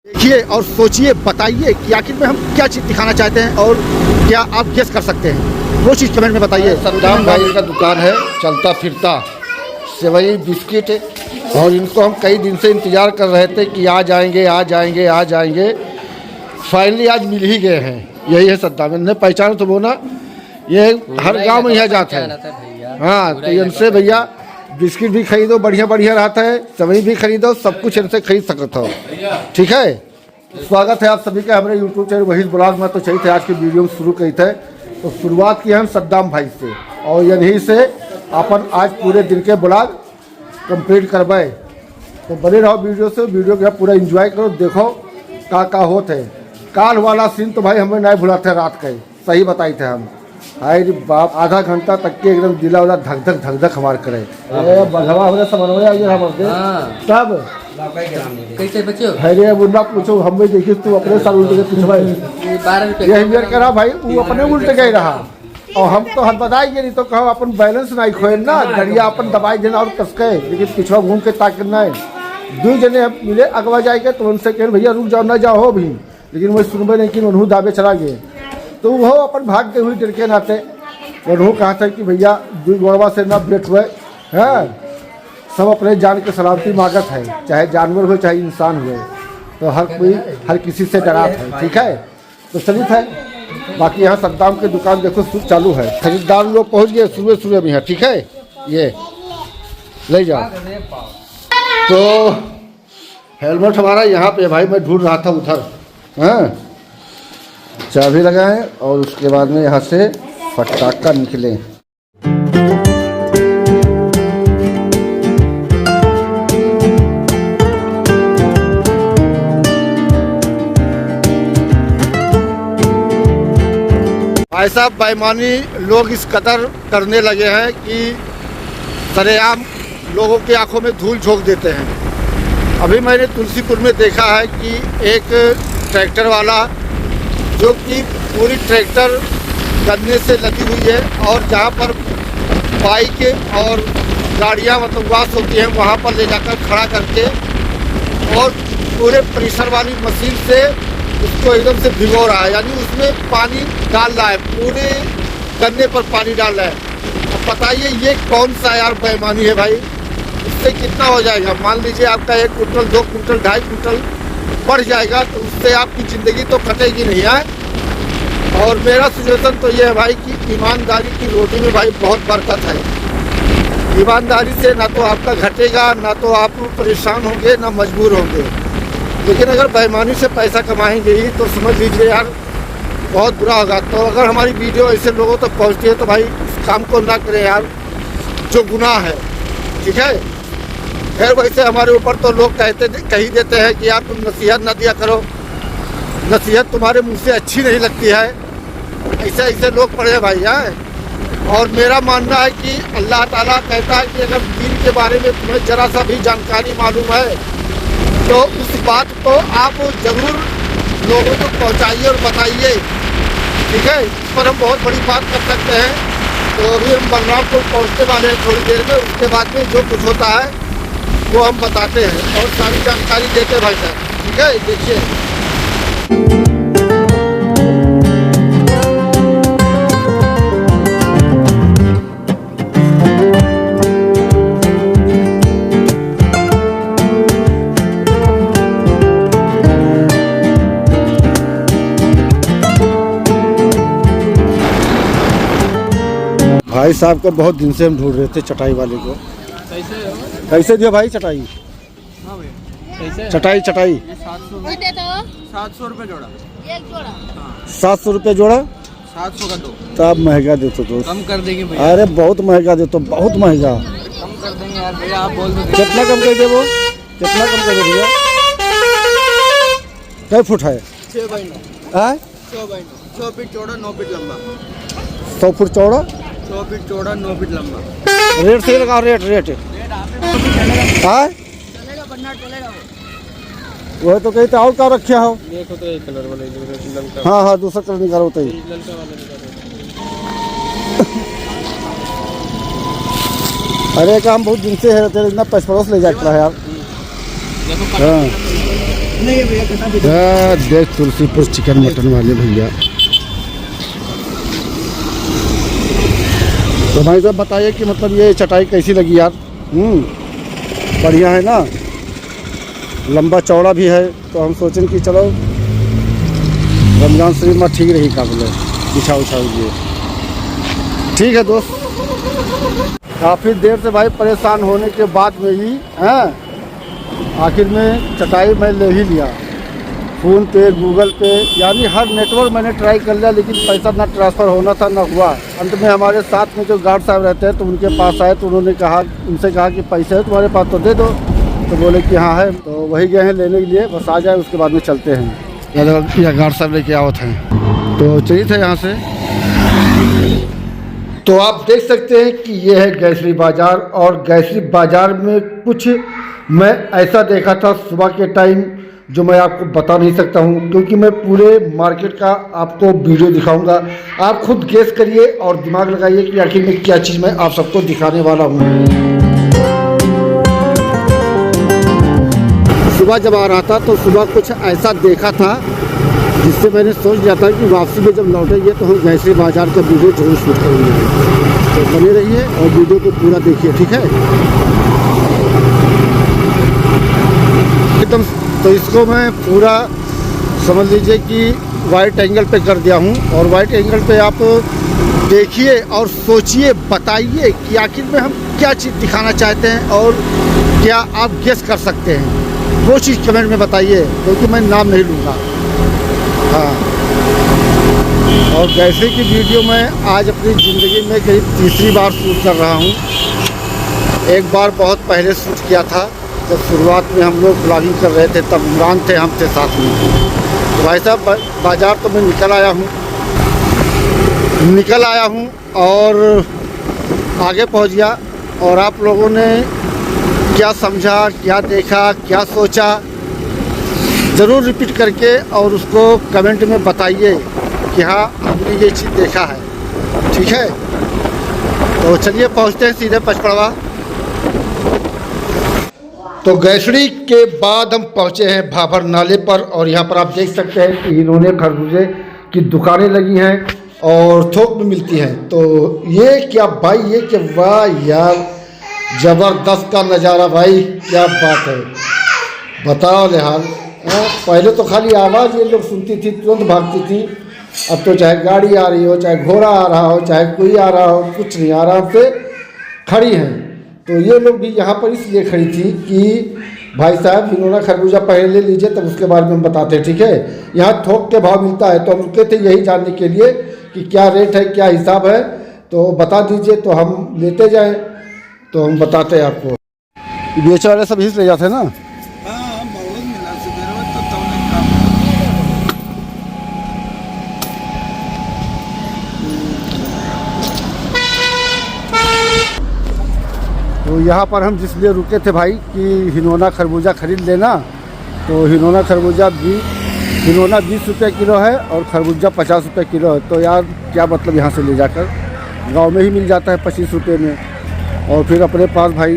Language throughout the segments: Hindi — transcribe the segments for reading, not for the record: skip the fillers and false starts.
देखिए और सोचिए, बताइए कि आखिर में हम क्या चीज़ दिखाना चाहते हैं और क्या आप गेस कर सकते हैं, वो चीज़ कमेंट में बताइए। सद्दाम भाई का दुकान है, चलता फिरता सेवई बिस्किट, और इनको हम कई दिन से इंतज़ार कर रहे थे कि आ जाएंगे आ जाएंगे आ जाएंगे। फाइनली आज मिल ही गए हैं। यही है सद्दाम, इन्हें पहचान तो वो ना, ये हर गांव में यह जाता है। हाँ, तो इनसे भैया बिस्किट भी खरीदो, बढ़िया बढ़िया रहता है, सेवई भी खरीदो, सब कुछ इनसे खरीद सकते हो। ठीक है, स्वागत है आप सभी का हमारे यूट्यूब चैनल वहीद ब्लॉग में। तो चाहिए थे आज की वीडियो में शुरू करी थे, तो शुरुआत की हम सद्दाम भाई से, और यहीं से अपन आज पूरे दिन के ब्लॉग कंप्लीट करवाए। तो बने रहो वीडियो से, वीडियो का पूरा एंजॉय करो, देखो का होते है। काल वाला सीन तो भाई हमें नहीं भुलाते, रात का सही बताई थे हम। हाय रे बाप, आधा घंटा तक के एकदम दिला वाला धक धक हमार करे। बघवा हमने समन्वय सब कैसे बच्चों अरे मुन्ना पूछो, हम भी देखिए तू अपने साथ उल्टे के पूछवाई ये करा भाई, वो अपने उल्टे गए रहा और हम तो हद बताएंगे नहीं तो कहो अपन बैलेंस नहीं खोए ना, गड़िया अपन दबाई देना और कसके, लेकिन पिछवा घूम के ताकि नहीं। दो जने मिले अगवा जाएंगे तो उनसे कह भैया रुक जाओ ना जाओ हो भी, लेकिन वो सुनबे नहीं कि उन्होंने दावे चला गए। तो वो अपन भागते हुए डर के नाते उन्होंने कहा था कि भैया दू गोड़वा से ना बैठ हुए हैं, सब अपने जान के सलामती मांगत है, चाहे जानवर हो चाहे इंसान हुए, तो हर कोई हर किसी से डरात है। ठीक है, तो चलिए था। बाकी यहाँ सद्दाम की दुकान देखो चालू है, खरीदार लोग पहुँच गए सुबह में यहाँ। ठीक है, ये ले जाओ। तो हेलमेट हमारा यहाँ पे भाई, मैं ढूंढ रहा था उधर। हाँ, चाबी लगाएं और उसके बाद में यहाँ से फटाका निकले। भाई साहब, बेईमानी लोग इस कदर करने लगे हैं कि सरेआम लोगों की आंखों में धूल झोंक देते हैं। अभी मैंने तुलसीपुर में देखा है कि एक ट्रैक्टर वाला जो कि पूरी ट्रैक्टर गन्ने से लदी हुई है, और जहाँ पर बाइक और गाड़ियाँ मतलब वाश होती हैं वहाँ पर ले जाकर खड़ा करके और पूरे प्रेशर वाली मशीन से उसको एकदम से भिगो रहा है, यानी उसमें पानी डाल रहा है, पूरे गन्ने पर पानी डाल रहा है। अब बताइए ये कौन सा यार बेईमानी है भाई, इससे कितना हो जाएगा? मान लीजिए आपका 1 कुंटल 2 कुंटल 2.5 कुंटल बढ़ जाएगा, तो उससे आपकी ज़िंदगी तो कटेगी नहीं है। और मेरा सजेशन तो ये है भाई कि ईमानदारी की रोटी में भाई बहुत बरकत है। ईमानदारी से ना तो आपका घटेगा, ना तो आप परेशान होंगे, ना मजबूर होंगे। लेकिन अगर बेईमानी से पैसा कमाएंगे ही तो समझ लीजिए यार बहुत बुरा होगा। तो अगर हमारी वीडियो ऐसे लोगों तक पहुँचती है तो भाई इस काम को ना करें यार, जो गुनाह है। ठीक है, फिर वैसे हमारे ऊपर तो लोग कही देते हैं कि यार तुम नसीहत ना दिया करो, नसीहत तुम्हारे मुंह से अच्छी नहीं लगती है, ऐसे लोग पड़े हैं भाई हैं। और मेरा मानना है कि अल्लाह ताला कहता है कि अगर दीन के बारे में तुम्हें जरा सा भी जानकारी मालूम है तो उस बात को आप ज़रूर लोगों को पहुंचाइए और बताइए। ठीक है, इस पर हम बहुत बड़ी बात कर सकते हैं। तो अभी हम बलरामपुर पहुंचने वाले हैं थोड़ी देर में, उसके बाद में जो कुछ होता है वो हम बताते हैं और सारी जानकारी देते हैं भाई साहब। ठीक है, देखिए। भाई साहब को बहुत दिन से हम ढूंढ रहे थे, चटाई वाले को। कैसे दिया भाई चटाई? हाँ भैया, चटाई 700 रुपये जोड़ा, एक जोड़ा 700 रुपये जोड़ा, 700 का 2। तब महंगा देते तो कम कर देंगे भैया। अरे बहुत महंगा देते, बहुत महंगा। कम कर देंगे यार भैया, आप बोल दो। कितना कम कर दे वो? कितना कम कर दे भैया? कै फुट है? 6 बाई 9। 6 फीट चौड़ा 9 फीट लंबा। 100 फुट चौड़ा 6 फीट चौड़ा 9 फीट लंबा। रेट सही लगा, रेट हाँ चलेगा। वो तो कहते और क्या रखे हो? देखो तो एक कलर वाले। हाँ हाँ, दूसरा कलर निकालो तो ही। अरे काम बहुत दिन से है तेरे, इतना पैसा पड़ोस ले जाता है यार। हाँ नहीं भैया कितना भी देख तुलसीपुर चिकन मटन वाले भैया। तो भाई साहब बताइए कि मतलब ये चटाई कैसी लगी यार? बढ़िया है ना, लंबा चौड़ा भी है। तो हम सोचें कि चलो रमजान शरीफ में ठीक रही काबिल बिछा उछाओगे। ठीक है दोस्त, काफ़ी देर से भाई परेशान होने के बाद में ही आखिर में चटाई मैं ले ही लिया। फ़ोन पे, गूगल पे, यानी हर नेटवर्क मैंने ट्राई कर लिया, लेकिन पैसा ना ट्रांसफ़र होना था ना हुआ। अंत में हमारे साथ में जो गार्ड साहब रहते हैं तो उनके पास आए, तो उन्होंने कहा, उनसे कहा कि पैसे है तुम्हारे पास तो दे दो। तो बोले कि हाँ है। तो वही गए हैं लेने के लिए, बस आ जाए उसके बाद में चलते हैं। या गार्ड साहब लेके आओ थे, तो चाहिए था यहाँ से। तो आप देख सकते हैं कि ये है गैसरी बाज़ार, और गैसरी बाज़ार में कुछ मैं ऐसा देखा था सुबह के टाइम जो मैं आपको बता नहीं सकता हूँ, क्योंकि मैं पूरे मार्केट का आपको वीडियो दिखाऊंगा। आप खुद गेस करिए और दिमाग लगाइए कि आखिर में क्या चीज़ मैं आप सबको दिखाने वाला हूँ। सुबह जब आ रहा था तो सुबह कुछ ऐसा देखा था जिससे मैंने सोच लिया था कि वापसी में जब लौटेंगे तो हम गैसरी बाज़ार का वीडियो जरूर शूट करेंगे। तो बने रहिए और वीडियो को पूरा देखिए, ठीक है एकदम। तो इसको मैं पूरा समझ लीजिए कि वाइट एंगल पे कर दिया हूँ, और वाइट एंगल पे आप देखिए और सोचिए, बताइए कि आखिर में हम क्या चीज़ दिखाना चाहते हैं और क्या आप गेस कर सकते हैं। वो चीज़ कमेंट में बताइए, क्योंकि मैं नाम नहीं लूँगा। हाँ, और गैसरी की वीडियो मैं आज अपनी ज़िंदगी में करीब तीसरी बार शूट कर रहा हूँ। एक बार बहुत पहले शूट किया था, जब शुरुआत में हम लोग ब्लॉगिंग कर रहे थे, तब इमरान थे हम थे साथ में। तो भाई साहब बाज़ार तो मैं निकल आया हूँ और आगे पहुँच गया। और आप लोगों ने क्या समझा, क्या देखा, क्या सोचा, ज़रूर रिपीट करके और उसको कमेंट में बताइए कि हाँ हमने ये चीज़ देखा है, ठीक है। तो चलिए पहुँचते हैं सीधे पचपड़वा। तो गैसरी के बाद हम पहुँचे हैं भाभर नाले पर, और यहाँ पर आप देख सकते हैं कि इन्होंने खरबूजे की दुकानें लगी हैं और थोक में मिलती हैं। तो ये क्या भाई, ये क्या, वाह यार ज़बरदस्त का नज़ारा भाई, क्या बात है, बताओ हाल। पहले तो खाली आवाज़ ये लोग सुनती थी, तुरंत भागती थी। अब तो चाहे गाड़ी आ रही हो, चाहे घोड़ा आ रहा हो, चाहे कोई आ रहा हो, कुछ नहीं, आराम से खड़ी हैं। तो ये लोग भी यहाँ पर इसलिए खड़ी थी कि भाई साहब हिनोना खरबूजा पहले ले लीजिए, तब उसके बारे में हम बताते हैं, ठीक है। यहाँ थोक के भाव मिलता है, तो हम रुके थे यही जानने के लिए कि क्या रेट है, क्या हिसाब है, तो बता दीजिए तो हम लेते जाएं। तो हम बताते हैं आपको। बेचे वाले सब हिस्स ले जाते हैं ना। तो यहाँ पर हम जिसलिए रुके थे भाई कि हिनोना खरबूजा ख़रीद लेना। तो हिनोना खरबूजा 20 रुपये किलो है और खरबूजा 50 रुपये किलो है। तो यार क्या मतलब यहाँ से ले जाकर, गांव में ही मिल जाता है 25 रुपये में। और फिर अपने पास भाई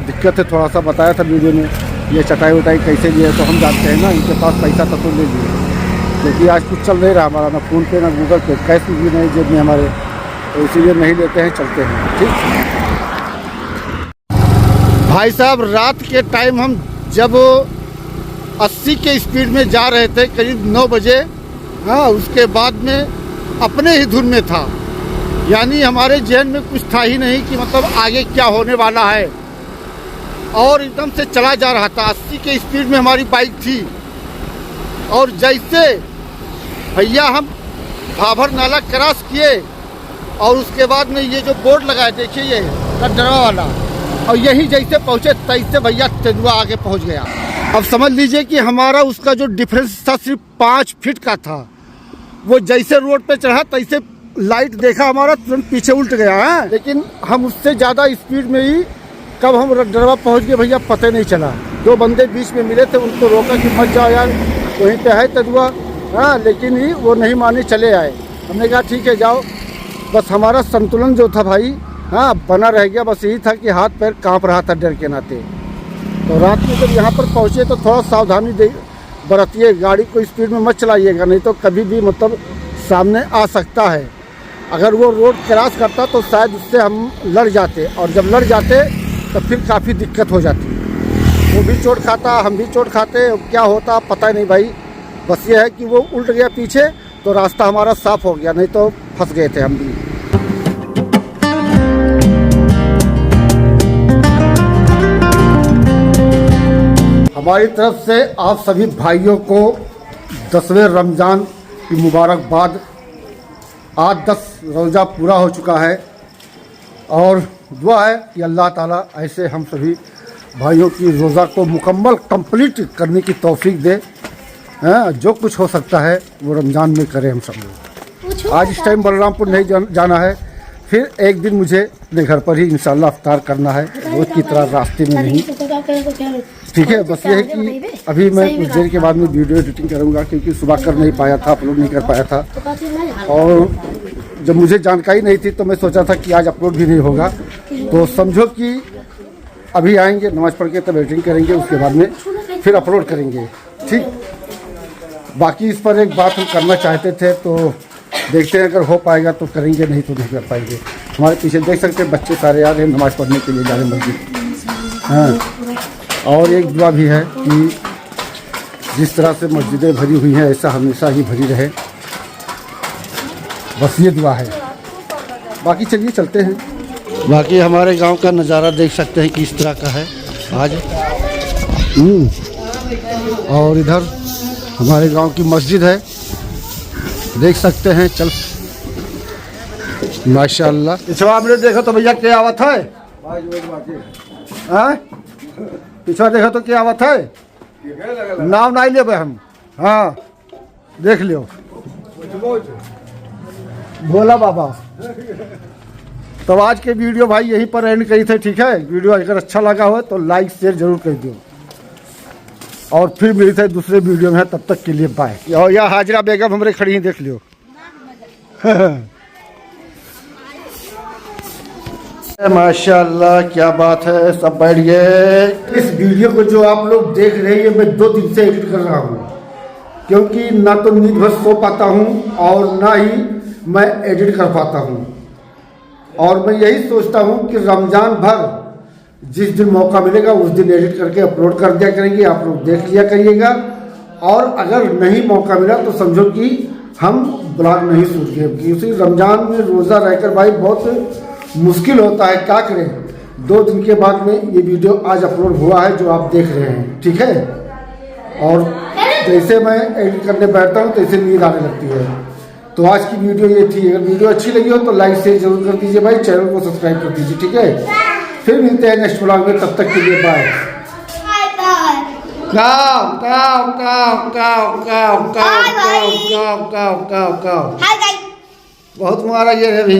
दिक्कत है, थोड़ा सा बताया था वीडियो में, ये चटाई वटाई कैसे लिए। तो हम जानते हैं ना, इनके पास पैसा तो ले लिए, क्योंकि आज कुछ चल नहीं रहा हमारा, ना फ़ोन पे ना गूगल पे, कैश भी नहीं जेब में हमारे, तो इसीलिए नहीं लेते हैं, चलते हैं, ठीक। भाई साहब रात के टाइम हम जब 80 के स्पीड में जा रहे थे, करीब 9 बजे, हाँ, उसके बाद में अपने ही धुन में था, यानी हमारे जहन में कुछ था ही नहीं कि मतलब आगे क्या होने वाला है, और एकदम से चला जा रहा था। 80 के स्पीड में हमारी बाइक थी, और जैसे भैया हम भाभर नाला क्रॉस किए, और उसके बाद में ये जो बोर्ड लगाए देखिए, ये डरवा वाला, और यही जैसे पहुँचे तैसे भैया तेंदुआ आगे पहुँच गया। अब समझ लीजिए कि हमारा उसका जो डिफरेंस था सिर्फ 5 फीट का था। वो जैसे रोड पे चढ़ा तैसे लाइट देखा हमारा, तुरंत पीछे उल्ट गया है। लेकिन हम उससे ज़्यादा स्पीड में ही कब हम डरवा पहुँच गए भैया पता नहीं चला। 2 बंदे बीच में मिले थे, उनको रोका कि मत जाओ यार, वहीं पे है तेंदुआ, हाँ, लेकिन ही वो नहीं माने, चले आए। हमने कहा ठीक है जाओ। बस हमारा संतुलन जो था भाई, हाँ, बना रह गया। बस यही था कि हाथ पैर कांप रहा था डर के नाते। तो रात में जब यहाँ पर पहुँचे तो थोड़ा सावधानी बरतिए, गाड़ी को स्पीड में मत चलाइएगा, नहीं तो कभी भी मतलब सामने आ सकता है। अगर वो रोड क्रॉस करता तो शायद उससे हम लड़ जाते, और जब लड़ जाते तो फिर काफ़ी दिक्कत हो जाती। वो भी चोट खाता, हम भी चोट खाते, क्या होता पता नहीं भाई। बस ये है कि वो उल्ट गया पीछे तो रास्ता हमारा साफ हो गया, नहीं तो फंस गए थे हम भी। हमारी तरफ से आप सभी भाइयों को 10वें रमज़ान की मुबारकबाद। आज 10 रोज़ा पूरा हो चुका है और दुआ है कि अल्लाह ताला ऐसे हम सभी भाइयों की रोज़ा को मुकम्मल कंप्लीट करने की तौफीक दे। जो कुछ हो सकता है वो रमज़ान में करें हम सब लोग। आज इस टाइम बलरामपुर नहीं जाना है, फिर एक दिन मुझे अपने घर पर ही इंशाल्लाह अफ्तार करना है, रोज़ की तरह रास्ते में नहीं। ठीक है, बस ये है कि अभी मैं कुछ देर के बाद में वीडियो एडिटिंग करूँगा, क्योंकि सुबह कर नहीं पाया था, अपलोड नहीं कर पाया था, और जब मुझे जानकारी नहीं थी तो मैं सोचा था कि आज अपलोड भी नहीं होगा। तो समझो कि अभी आएंगे, नमाज़ पढ़ के तब एडिटिंग करेंगे, उसके बाद में फिर अपलोड करेंगे। ठीक, बाकी इस पर एक बात हम करना चाहते थे, तो देखते हैं अगर हो पाएगा तो करेंगे, नहीं तो नहीं कर पाएंगे। हमारे पीछे देख सकते हैं बच्चे सारे आ रहे हैं नमाज़ पढ़ने के लिए, जा रहे हैं मस्जिद। हाँ, और एक दुआ भी है कि जिस तरह से मस्जिदें भरी हुई हैं ऐसा हमेशा ही भरी रहे, बस ये दुआ है। बाकी चलिए चलते हैं। बाकी हमारे गांव का नज़ारा देख सकते हैं कि इस तरह का है आज। और इधर हमारे गांव की मस्जिद है, देख सकते हैं। चल माशाअल्लाह। पिछवा आपने देखा तो भैया क्या आवत है, पिछवा देखा तो क्या आवत है, नाम नहीं ले हम। हाँ देख लियो, भोला बाबा। तो आज के वीडियो भाई यहीं पर एंड करी थे। ठीक है, वीडियो अगर अच्छा लगा हो तो लाइक शेयर जरूर कर दियो, और फिर मिलते हैं दूसरे वीडियो में। तब तक के लिए बाय। और यहाँ हाजरा बेगम हमारे खड़ी हैं, देख लियो। माशाल्लाह क्या बात है, सब बैठ गए। इस वीडियो को जो आप लोग देख रहे हैं, ये मैं 2 दिन से एडिट कर रहा हूँ, क्योंकि ना तो नींद भर सो पाता हूँ और ना ही मैं एडिट कर पाता हूँ। और मैं यही सोचता हूँ कि रमज़ान भर जिस दिन मौका मिलेगा उस दिन एडिट करके अपलोड कर दिया करेंगे, आप लोग देख लिया करिएगा। और अगर नहीं मौका मिला तो समझो कि हम ब्लॉग नहीं शूट किए, क्योंकि रमज़ान में रोज़ा रहकर भाई बहुत मुश्किल होता है। क्या करें, 2 दिन के बाद में ये वीडियो आज अपलोड हुआ है जो आप देख रहे हैं। ठीक है, और जैसे मैं एडिट करने बैठता हूँ तो ऐसे नींद आने लगती है। तो आज की वीडियो ये थी। अगर वीडियो अच्छी लगी हो तो लाइक शेयर जरूर कर दीजिए भाई, चैनल को सब्सक्राइब कर दीजिए। ठीक है, फिर मिलते हैं नेक्स्ट व्लॉग में, तब तक के लिए बाय। काव काव काव काव काव काव काव काव काव काव। बहुत मारा ये है अभी।